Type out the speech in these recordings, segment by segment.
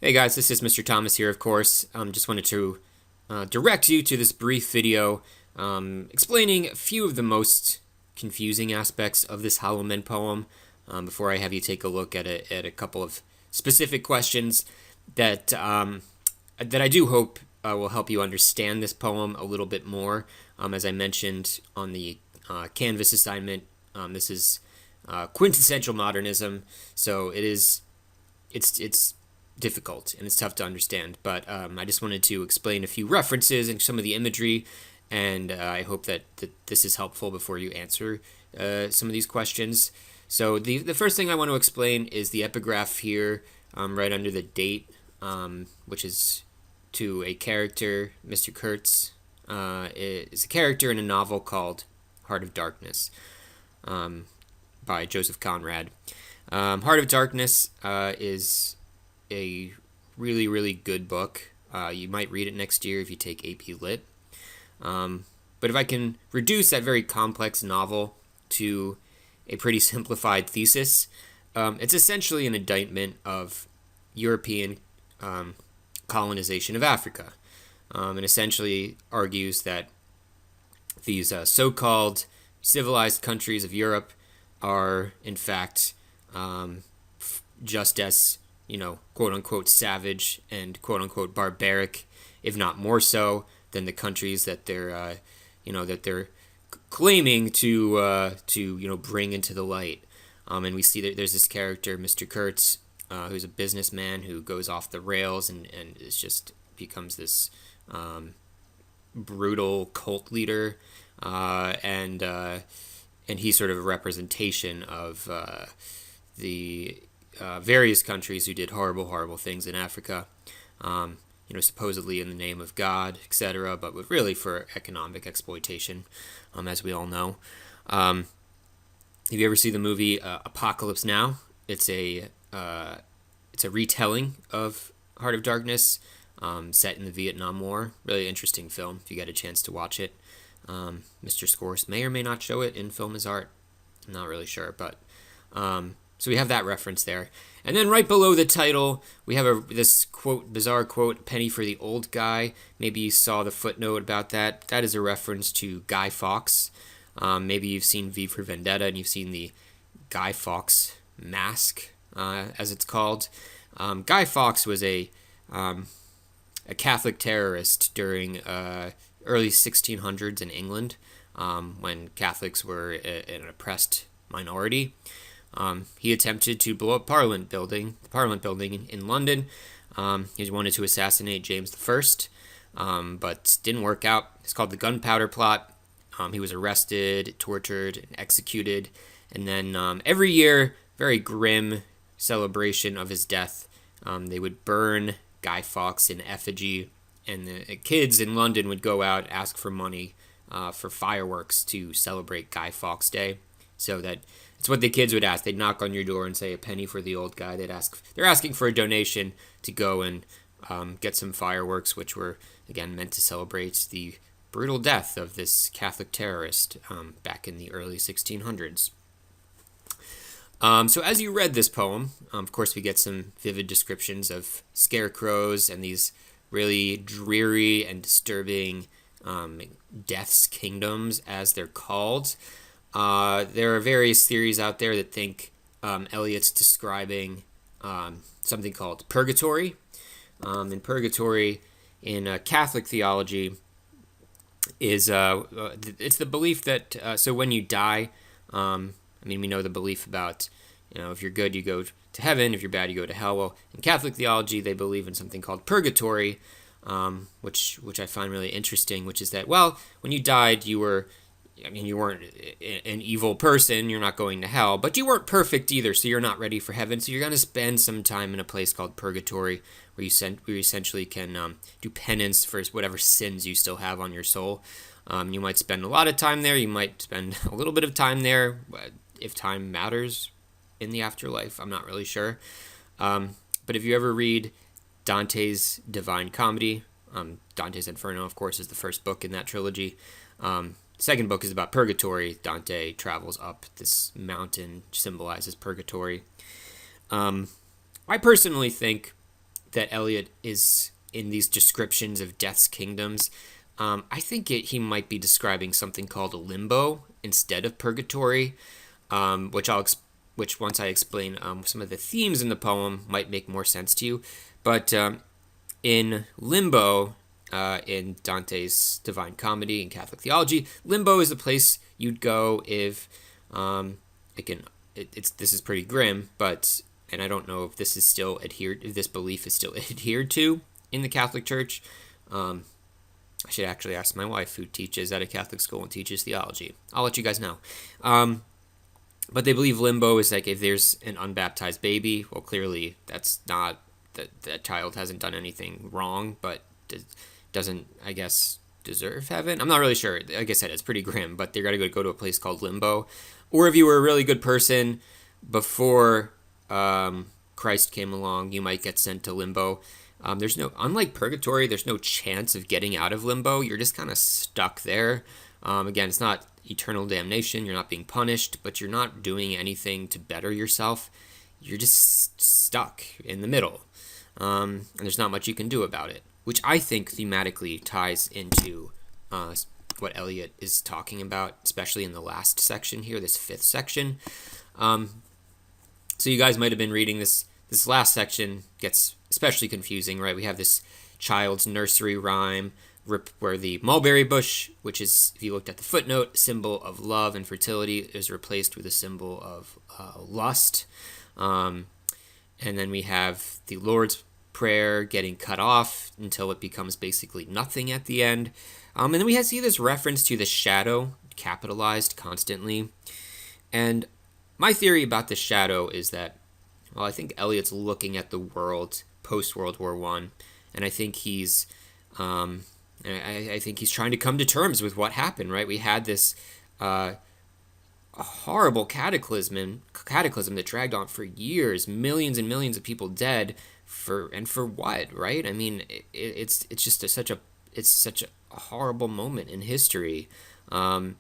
Hey guys, this is Mr. Thomas here, of course. Just wanted to direct you to this brief video explaining a few of the most confusing aspects of this Hollow Men poem before I have you take a look at a couple of specific questions that I do hope will help you understand this poem a little bit more. As I mentioned on the Canvas assignment, this is quintessential modernism, so it's difficult and it's tough to understand. But I just wanted to explain a few references and some of the imagery, and I hope that this is helpful before you answer some of these questions. So the first thing I want to explain is the epigraph here, right under the date, which is to a character. Mr. Kurtz is a character in a novel called Heart of Darkness by Joseph Conrad. Heart of Darkness is a really, really good book. You might read it next year if you take AP Lit. But if I can reduce that very complex novel to a pretty simplified thesis, it's essentially an indictment of European colonization of Africa, and essentially argues that these so-called civilized countries of Europe are, in fact, just as, quote unquote savage and quote unquote barbaric, if not more so, than the countries that they're claiming to bring into the light. And we see that there's this character, Mr. Kurtz, who's a businessman who goes off the rails and is just becomes this brutal cult leader, and he's sort of a representation of the various countries who did horrible, horrible things in Africa, supposedly in the name of God, etc., but really for economic exploitation, as we all know. Have you ever seen the movie Apocalypse Now? It's a retelling of Heart of Darkness, set in the Vietnam War. Really interesting film if you get a chance to watch it. Mr. Scorsese may or may not show it in Film is Art. I'm not really sure, but so we have that reference there. And then right below the title, we have this quote, bizarre quote, "Penny for the old guy." Maybe you saw the footnote about that. That is a reference to Guy Fawkes. Maybe you've seen V for Vendetta and you've seen the Guy Fawkes mask, as it's called. Guy Fawkes was a Catholic terrorist during early 1600s in England, when Catholics were an oppressed minority. He attempted to blow up the Parliament building in London. He wanted to assassinate James I, but didn't work out. It's called the Gunpowder Plot. He was arrested, tortured, and executed. And then every year, very grim celebration of his death, they would burn Guy Fawkes in effigy, and the kids in London would go out, ask for money for fireworks to celebrate Guy Fawkes Day. So that it's what the kids would ask. They'd knock on your door and say, "A penny for the old guy." They're asking for a donation to go and get some fireworks, which were again meant to celebrate the brutal death of this Catholic terrorist back in the early 1600s. So as you read this poem, of course, we get some vivid descriptions of scarecrows and these really dreary and disturbing death's kingdoms, as they're called. There are various theories out there that think Eliot's describing something called purgatory. And purgatory in Catholic theology is it's the belief that so when you die, we know the belief about, if you're good, you go to heaven. If you're bad, you go to hell. Well, in Catholic theology, they believe in something called purgatory, which I find really interesting, which is that, well, when you died, you weren't an evil person. You're not going to hell, but you weren't perfect either, so you're not ready for heaven. So you're going to spend some time in a place called purgatory, where you essentially can do penance for whatever sins you still have on your soul. You might spend a lot of time there. You might spend a little bit of time there, if time matters in the afterlife. I'm not really sure. But if you ever read Dante's Divine Comedy, Dante's Inferno, of course, is the first book in that trilogy. Second book is about purgatory. Dante travels up this mountain, which symbolizes purgatory. I personally think that Eliot is in these descriptions of Death's kingdoms, I think he might be describing something called limbo instead of purgatory, which which once I explain some of the themes in the poem might make more sense to you. But in limbo, in Dante's Divine Comedy and Catholic theology, limbo is the place you'd go if this is pretty grim, but and I don't know if this is still adhered, if this belief is still adhered to in the Catholic Church. I should actually ask my wife, who teaches at a Catholic school and teaches theology. I'll let you guys know. But they believe limbo is like if there's an unbaptized baby, well, clearly that's not, that child hasn't done anything wrong, but doesn't, I guess, deserve heaven. I'm not really sure. Like I said, it's pretty grim, but they're going to go to a place called limbo. Or if you were a really good person before Christ came along, you might get sent to limbo. Unlike purgatory, there's no chance of getting out of limbo. You're just kind of stuck there. Again, it's not eternal damnation. You're not being punished, but you're not doing anything to better yourself. You're just stuck in the middle. And there's not much you can do about it, which I think thematically ties into what Eliot is talking about, especially in the last section here, this fifth section. So you guys might have been reading this. This last section gets especially confusing, right? We have this child's nursery rhyme where the mulberry bush, which is, if you looked at the footnote, symbol of love and fertility, is replaced with a symbol of lust. And then we have the Lord's Prayer getting cut off until it becomes basically nothing at the end. And then we see this reference to the shadow capitalized constantly. And my theory about the shadow is that, well, I think Eliot's looking at the world post-World War I, and I think he's trying to come to terms with what happened, right? We had this a horrible cataclysm that dragged on for years, millions and millions of people dead, for what, right? I mean, it's just such a horrible moment in history that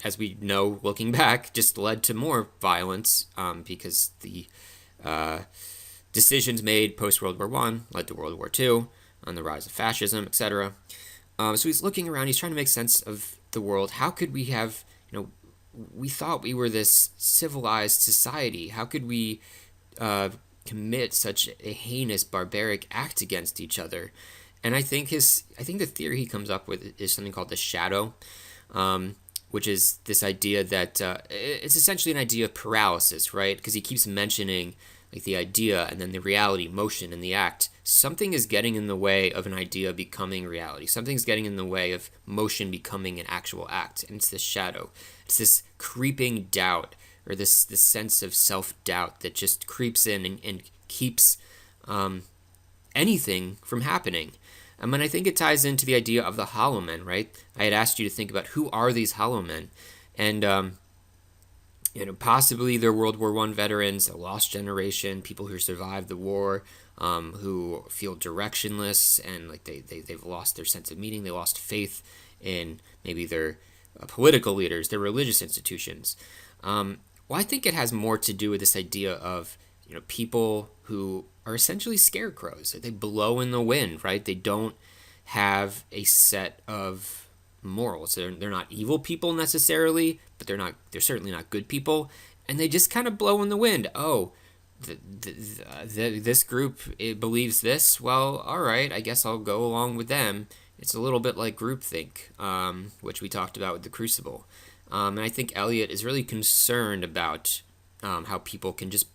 as we know, looking back, just led to more violence because the decisions made post-World War I led to World War II, on the rise of fascism, etc. So he's looking around, he's trying to make sense of the world. How could we have, we thought we were this civilized society. How could we commit such a heinous, barbaric act against each other? And I think the theory he comes up with is something called the shadow, which is this idea that it's essentially an idea of paralysis, right? Because he keeps mentioning like the idea and then the reality, motion, and the act. Something is getting in the way of an idea becoming reality. Something's getting in the way of motion becoming an actual act, and it's this shadow. It's this creeping doubt, or this sense of self-doubt that just creeps in and keeps anything from happening. And I think it ties into the idea of the hollow men, right? I had asked you to think about who are these hollow men, and possibly they're World War I veterans, a lost generation, people who survived the war, who feel directionless and like they've lost their sense of meaning. They lost faith in maybe their political leaders, their religious institutions. Well, I think it has more to do with this idea of people who are essentially scarecrows. They blow in the wind, right? They don't have a set of morals. They're not evil people necessarily, but they're certainly not good people, and they just kind of blow in the wind. Oh, this group believes this. Well, all right, I guess I'll go along with them. It's a little bit like groupthink, which we talked about with the Crucible. And I think Eliot is really concerned about how people can just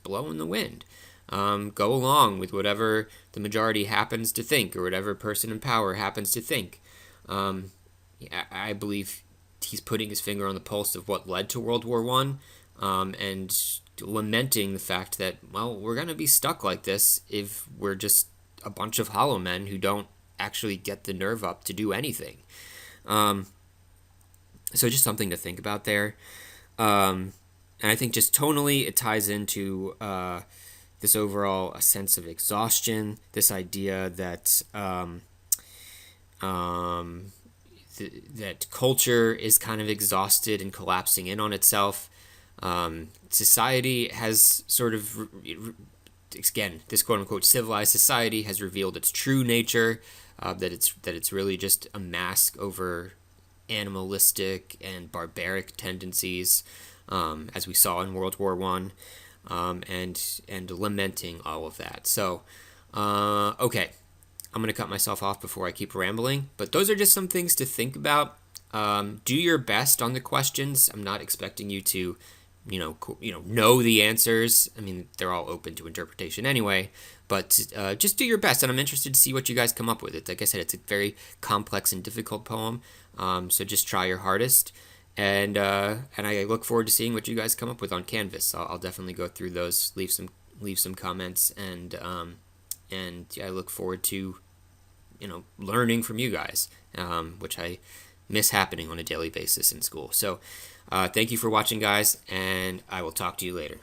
blow in the wind, go along with whatever the majority happens to think, or whatever person in power happens to think. I believe he's putting his finger on the pulse of what led to World War I, and lamenting the fact that, well, we're going to be stuck like this if we're just a bunch of hollow men who don't actually get the nerve up to do anything. So just something to think about there. And I think just tonally it ties into this overall a sense of exhaustion, this idea that that culture is kind of exhausted and collapsing in on itself. Society has sort of, again, this quote unquote civilized society has revealed its true nature, that it's really just a mask over animalistic and barbaric tendencies, as we saw in World War One, and lamenting all of that. So, okay, I'm gonna cut myself off before I keep rambling. But those are just some things to think about. Do your best on the questions. I'm not expecting you to, know the answers. I mean, they're all open to interpretation anyway. But just do your best, and I'm interested to see what you guys come up with. It, like I said, it's a very complex and difficult poem. So just try your hardest, and I look forward to seeing what you guys come up with on Canvas. I'll definitely go through those, leave some comments, and yeah, I look forward to learning from you guys, which I miss happening on a daily basis in school. So thank you for watching, guys, and I will talk to you later.